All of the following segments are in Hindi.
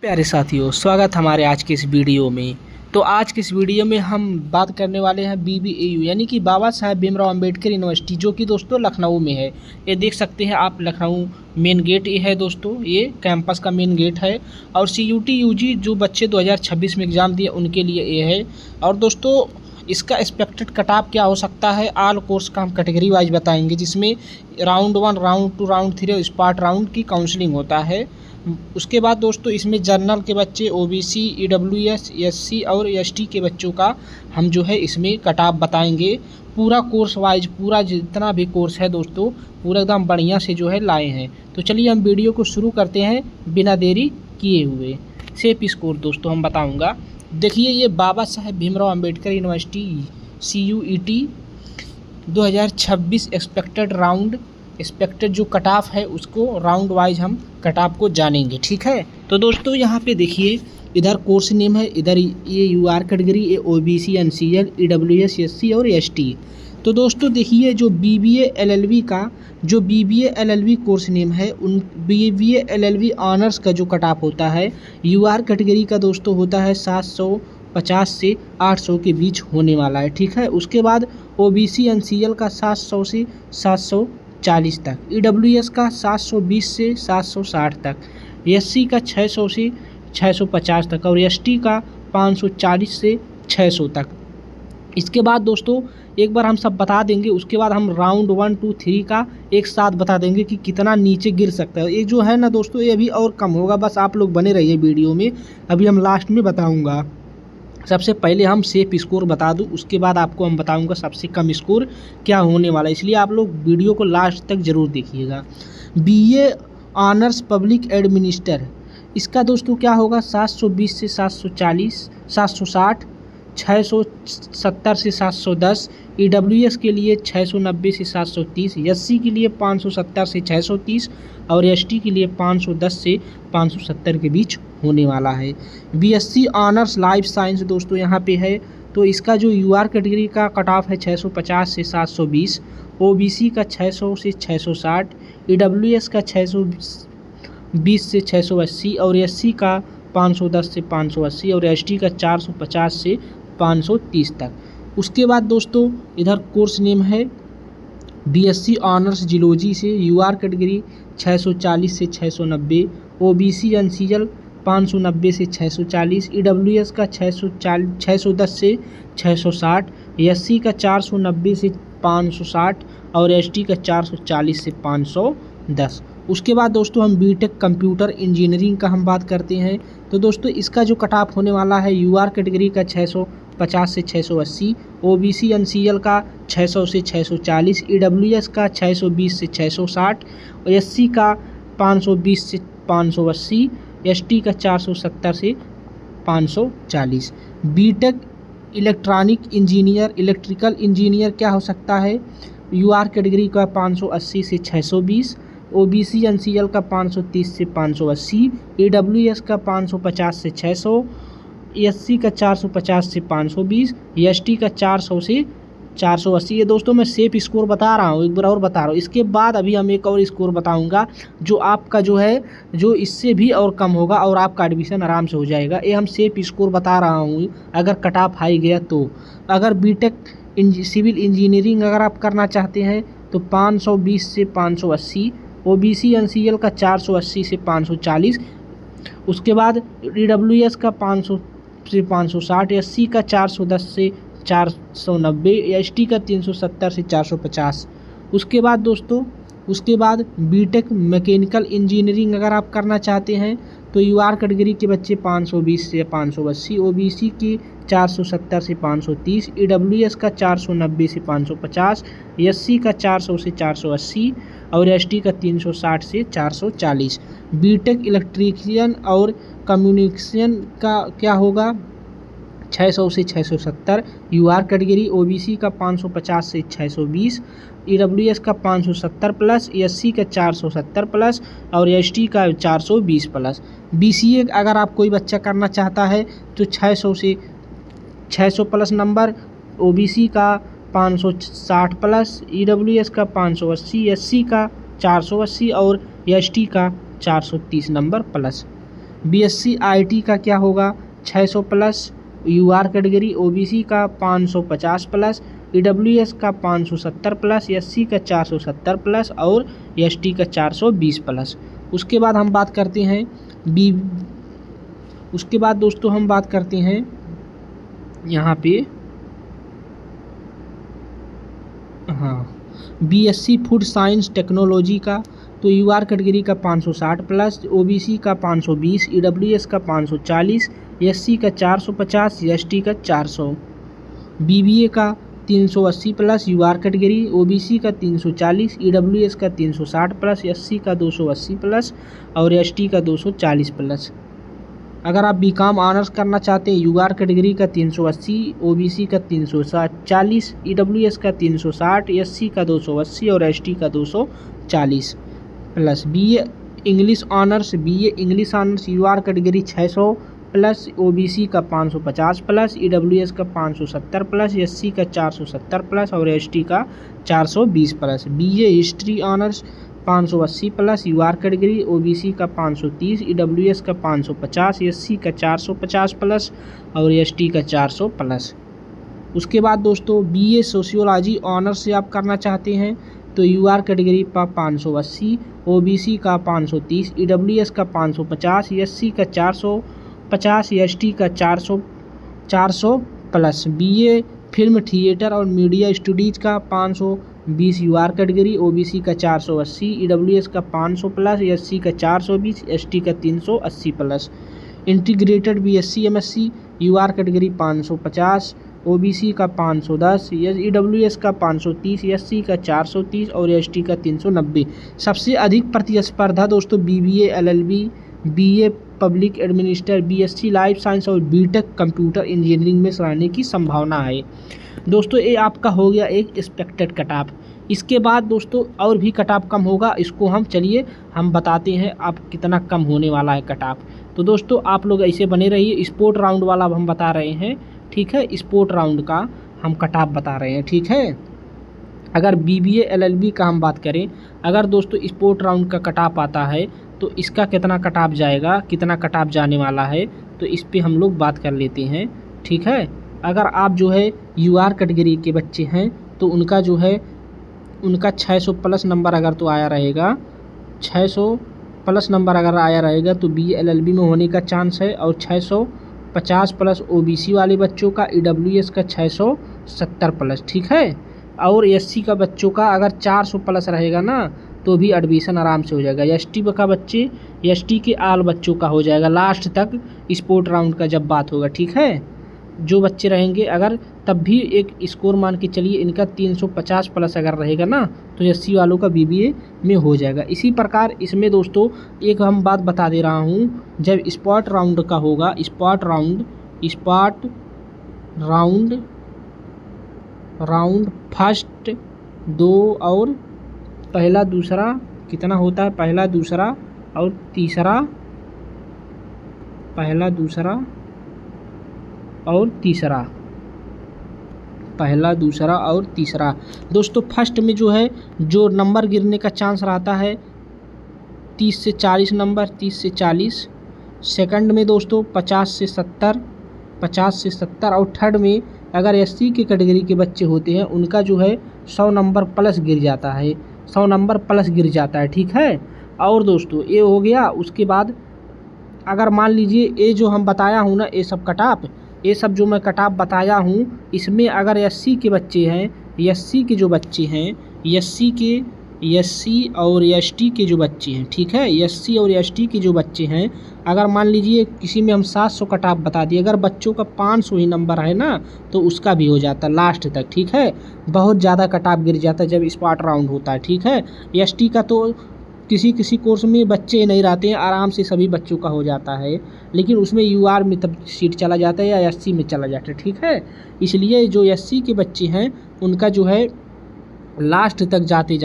प्यारे साथियों, स्वागत हमारे आज के इस वीडियो में। तो आज के इस वीडियो में हम बात करने वाले हैं BBAU यानी कि बाबा साहेब भीमराव अंबेडकर यूनिवर्सिटी, जो कि दोस्तों लखनऊ में है। ये देख सकते हैं आप, लखनऊ मेन गेट ये है दोस्तों, ये कैंपस का मेन गेट है। और CUT UG जो बच्चे 2026 में एग्ज़ाम दिए उनके लिए ये है। और दोस्तों इसका एक्सपेक्टेड कट ऑफ क्या हो सकता है, ऑल कोर्स का हम कैटेगरी वाइज बताएंगे, जिसमें राउंड 1, राउंड 2, राउंड 3 और स्पार्ट राउंड की काउंसलिंग होता है। उसके बाद दोस्तों इसमें जनरल के बच्चे, OBC, EWS, SC और ST के बच्चों का हम जो है इसमें कट ऑफ बताएंगे। पूरा कोर्स वाइज, पूरा जितना भी कोर्स है दोस्तों, पूरा एकदम बढ़िया से जो है लाए हैं। तो चलिए हम वीडियो को शुरू करते हैं बिना देरी किए हुए। सेफ स्कोर दोस्तों हम बताऊंगा। देखिए, ये Baba Saheb Bhimrao Ambedkar university CUET 2026 expected जो कट ऑफ है उसको राउंड वाइज हम कट ऑफ को जानेंगे, ठीक है। तो दोस्तों यहाँ पे देखिए, इधर कोर्स नेम है, इधर ये UR कैटेगरी, ये OBC, NCL, EWS, SC और ST। तो दोस्तों देखिए, जो BBA LLB कोर्स नेम है, उन BBA LLB ऑनर्स का जो कट ऑफ होता है UR कैटेगरी का दोस्तों होता है 750 से 800 के बीच होने वाला है, ठीक है। उसके बाद OBC NCL का 700 से 740 तक, EWS का 720 से 760 तक, SC का 600 से 650 तक और ST का 540 से 600 तक। इसके बाद दोस्तों एक बार हम सब बता देंगे, उसके बाद हम राउंड 1, 2, 3 का एक साथ बता देंगे कि कितना नीचे गिर सकता है। ये जो है ना दोस्तों, ये अभी और कम होगा, बस आप लोग बने रहिए वीडियो में, अभी हम लास्ट में बताऊंगा। सबसे पहले हम सेफ स्कोर बता दूं, उसके बाद आपको हम बताऊंगा सबसे कम स्कोर क्या होने वाला है, इसलिए आप लोग वीडियो को लास्ट तक ज़रूर देखिएगा। BA ऑनर्स पब्लिक एडमिनिस्टर, इसका दोस्तों क्या होगा, 720 से 740, 760, 670 से 710, EWS के लिए 690 से 730, SC के लिए 570 से 630 और ST के लिए 510 से 570 के बीच होने वाला है। BSc ऑनर्स लाइफ साइंस दोस्तों यहाँ पे है, तो इसका जो UR कैटेगरी का कट ऑफ है 650 से 720, OBC का 600 से 660, EWS का 620 से 680 और SC का 510 से 580 और ST का 450 से 530 तक। उसके बाद दोस्तों इधर कोर्स नेम है BSc ऑनर्स जियोलॉजी से, UR कैटेगरी 640 से 690, OBC NCL 590 से 640, EWS का 610 से 660, SC का 490 से 560 और ST का 440 से 510। उसके बाद दोस्तों हम BTech कंप्यूटर इंजीनियरिंग का हम बात करते हैं। तो दोस्तों इसका जो कट ऑफ होने वाला है, UR कैटेगरी का 650 से 680, OBC NCL का 600 से 640, EWS का 620 से 660, SC का 520 से 580, ST का 470 से 540। BTech इलेक्ट्रिकल इंजीनियर क्या हो सकता है, UR कैटेगरी का 580 से 620, OBC NCL का 530 से 580, EWS का 550 से 600, SC का 450 से 520, ST का 400 से 480। ये दोस्तों मैं सेफ स्कोर बता रहा हूँ, एक बार और बता रहा हूँ। इसके बाद अभी हम एक और स्कोर बताऊँगा जो आपका जो है, जो इससे भी और कम होगा और आपका एडमिशन आराम से हो जाएगा। ये हम सेफ स्कोर बता रहा हूँ, अगर कट ऑफ हाई गया तो। अगर BTech सिविल इंजीनियरिंग अगर आप करना चाहते हैं तो 520 से 580, OBC NCL का 480 से 540, उसके बाद EWS का 500 से 560, SC का 410 से 490, ST का 370 से 450। उसके बाद दोस्तों BTech मैकेनिकल इंजीनियरिंग अगर आप करना चाहते हैं तो UR कैटेगरी के बच्चे 520 से 580, OBC की 470 से 530, EWS का 490 से 550, SC का 400 से 480 और ST का 360 से 440। BTech इलेक्ट्रीशियन और कम्युनिकेशन का क्या होगा, 600 से 670, UR कैटेगरी, OBC का 550 से 620, EWS का 570 प्लस, SC का 470 प्लस और ST का 420 प्लस। BCA अगर आप कोई बच्चा करना चाहता है तो 600 से 600 प्लस नंबर, OBC का 560 प्लस, EWS का 580, SC का 480 और ST का 430 नंबर प्लस। BSc IT का क्या होगा 600 प्लस, UR कैटेगरी OBC का 550 प्लस, EWS का 570 प्लस, SC का 470 प्लस और ST का 420 प्लस। उसके बाद हम बात करते हैं उसके बाद दोस्तों हम बात करते हैं यहाँ पे BSc फूड साइंस टेक्नोलॉजी का। तो UR कैटेगरी का 560 प्लस, OBC का 520, EWS का 540, SC का 450, ST का 400। BBA का 380 प्लस, UR कैटेगरी OBC का 340, EWS का 360 प्लस, SC का 280 प्लस और ST का 240 प्लस। अगर आप BCom ऑनर्स करना चाहते हैं UR कैटेगरी का 380, OBC का 340, EWS का 360, SC का 280 और ST का 240 plus. BA English honours UR category 600 plus, OBC का 550 प्लस, EWS का 570 प्लस, SC का 470 प्लस और ST का 420 plus. BA history honours 580 plus, UR category OBC का 530, EWS का 550, SC का 450 प्लस और ST का 400 प्लस। उसके बाद दोस्तों BA सोशियोलॉजी ऑनर्स से आप करना चाहते हैं तो UR कैटेगरी का 580, OBC का 530, EWS का 550, SC का 450, ST का 400 प्लस। BA फिल्म थिएटर और मीडिया स्टडीज़ का 520, UR कैटेगरी OBC का 480, EWS का 500 प्लस, SC का 420, ST का 380 plus. Integrated BSc MSc UR category 550, OBC का 510, EWS का 530, SC का 430 और ST का 390। सबसे अधिक प्रतिस्पर्धा दोस्तों BBA LLB, BA public administer, BSc life science और BTech कंप्यूटर इंजीनियरिंग में रहने की संभावना है। दोस्तों ये आपका हो गया एक एक्सपेक्टेड कट ऑफ। इसके बाद दोस्तों और भी कट ऑफ कम होगा, इसको हम बताते हैं आप कितना कम होने वाला है कट ऑफ। तो दोस्तों आप लोग ऐसे बने रहिए। स्पोर्ट राउंड वाला हम बता रहे हैं, ठीक है, स्पोर्ट राउंड का हम कट ऑफ बता रहे हैं, ठीक है। अगर BBA LLB का हम बात करें, अगर दोस्तों स्पोर्ट राउंड का कट ऑफ आता है तो इसका कितना कट ऑफ जाएगा, कितना कट ऑफ जाने वाला है, तो इस पे हम लोग बात कर लेते हैं, ठीक है। अगर आप जो है UR कैटेगरी के बच्चे हैं तो उनका जो है उनका 600 प्लस नंबर अगर तो आया रहेगा, 600 प्लस नंबर अगर आया रहेगा तो BA LLB में होने का चांस है। और 650 प्लस OBC वाले बच्चों का, EWS का 670 प्लस, ठीक है। और SC का बच्चों का अगर 400 प्लस रहेगा ना तो भी एडमिशन आराम से हो जाएगा। ST के आल बच्चों का हो जाएगा लास्ट तक स्पोर्ट राउंड का जब बात होगा, ठीक है। जो बच्चे रहेंगे अगर तब भी एक स्कोर मान के चलिए इनका 350 प्लस अगर रहेगा ना तो SC वालों का BBA में हो जाएगा। इसी प्रकार इसमें दोस्तों एक हम बात बता दे रहा हूँ, जब स्पॉट राउंड का होगा, स्पॉट राउंड फर्स्ट 2 और पहला दूसरा कितना होता है, पहला दूसरा और तीसरा, पहला दूसरा और तीसरा, पहला दूसरा और तीसरा। दोस्तों फर्स्ट में जो है जो नंबर गिरने का चांस रहता है 30 से 40 नंबर, 30 से 40। सेकंड में दोस्तों 50 से 70 और थर्ड में अगर SC की कैटेगरी के बच्चे होते हैं उनका जो है 100 नंबर प्लस गिर जाता है, 100 नंबर प्लस गिर जाता है, ठीक है। और दोस्तों ये हो गया। उसके बाद अगर मान लीजिए ये जो हम बताया हूँ ना, ये सब कट ऑफ, ये सब जो मैं कट ऑफ बताया हूँ, इसमें अगर SC के बच्चे हैं, SC के जो बच्चे हैं, SC और ST के जो बच्चे हैं, ठीक है, SC और ST के जो बच्चे हैं, अगर मान लीजिए किसी में हम 700 कट ऑफ बता दिए, अगर बच्चों का 500 ही नंबर है ना तो उसका भी हो जाता है लास्ट तक, ठीक है। बहुत ज़्यादा कट ऑफ गिर जाता है जब स्पॉट राउंड होता है, ठीक है। ST का तो किसी कोर्स में बच्चे नहीं रहते हैं, आराम से सभी बच्चों का हो जाता है, लेकिन उसमें UR में तब सीट चला जाता है या SC में चला जाता है, ठीक है। इसलिए जो SC के बच्चे हैं उनका जो है लास्ट तक जाते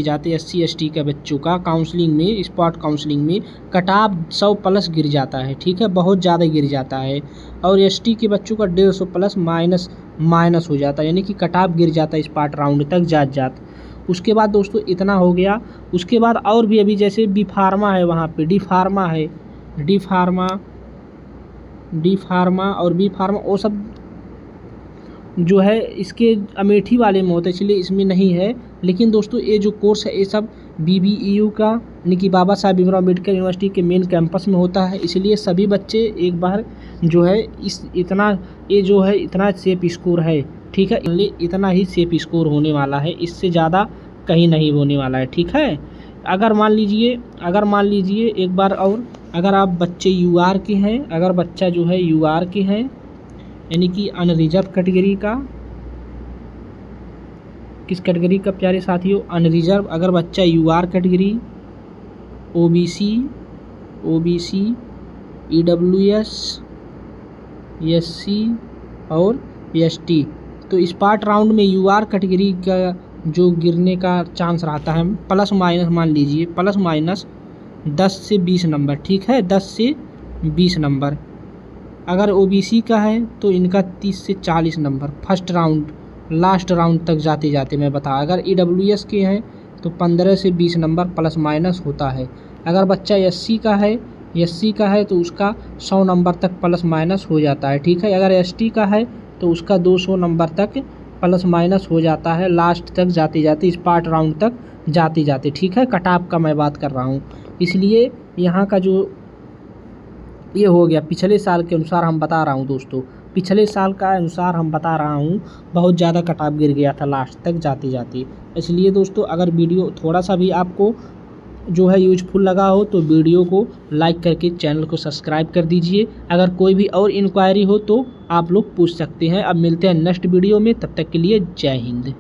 जाते SC ST के बच्चों का काउंसलिंग में, स्पॉट काउंसलिंग में कट ऑफ 100 प्लस गिर जाता है, ठीक है, बहुत ज़्यादा गिर जाता है। और ST के बच्चों का 150 प्लस माइनस हो जाता है, यानी कि कट ऑफ गिर जाता है स्पॉट राउंड तक जाते। उसके बाद दोस्तों इतना हो गया। उसके बाद और भी अभी जैसे बी फार्मा है, वहाँ पे डी फार्मा है, डी फार्मा और बी फार्मा, वो सब जो है इसके अमेठी वाले में होता है, इसलिए इसमें नहीं है। लेकिन दोस्तों ये जो कोर्स है ये सब BBEU का यानी कि बाबा साहब भीमराव अम्बेडकर यूनिवर्सिटी के मेन कैंपस में होता है, इसलिए सभी बच्चे एक बार जो है ये जो है इतना सेफ स्कोर है, ठीक है, इसलिए इतना ही सेफ स्कोर होने वाला है, इससे ज़्यादा कहीं नहीं होने वाला है, ठीक है। अगर मान लीजिए एक बार और, अगर आप बच्चे UR के हैं, अगर बच्चा जो है UR के हैं यानी कि अनरिजर्व कैटेगरी का, किस कैटेगरी का प्यारे साथियों, अनरिजर्व, अगर बच्चा UR category, OBC, EWS, SC और ST, तो इस पार्ट राउंड में UR कैटेगरी का जो गिरने का चांस रहता है प्लस माइनस, मान लीजिए प्लस माइनस 10 से 20 नंबर, ठीक है, 10 से 20 नंबर। अगर OBC का है तो इनका 30 से 40 number first round, last round तक जाते जाते मैं बता। अगर EWS के हैं तो 15 से 20 नंबर प्लस माइनस होता है। अगर बच्चा SC का है तो उसका 100 नंबर तक प्लस माइनस हो जाता है, ठीक है। अगर ST का है तो उसका 200 नंबर तक प्लस माइनस हो जाता है, लास्ट तक जाते जाते, इस पार्ट राउंड तक जाते जाते, ठीक है। कट ऑफ का मैं बात कर रहा हूँ, इसलिए यहाँ का जो ये हो गया पिछले साल के अनुसार हम बता रहा हूँ दोस्तों, पिछले साल का अनुसार हम बता रहा हूँ, बहुत ज़्यादा कट ऑफ गिर गया था लास्ट तक जाते जाते। इसलिए दोस्तों अगर वीडियो थोड़ा सा भी आपको जो है यूजफुल लगा हो तो वीडियो को लाइक करके चैनल को सब्सक्राइब कर दीजिए। अगर कोई भी और इंक्वायरी हो तो आप लोग पूछ सकते हैं। अब मिलते हैं नेक्स्ट वीडियो में, तब तक के लिए जय हिंद।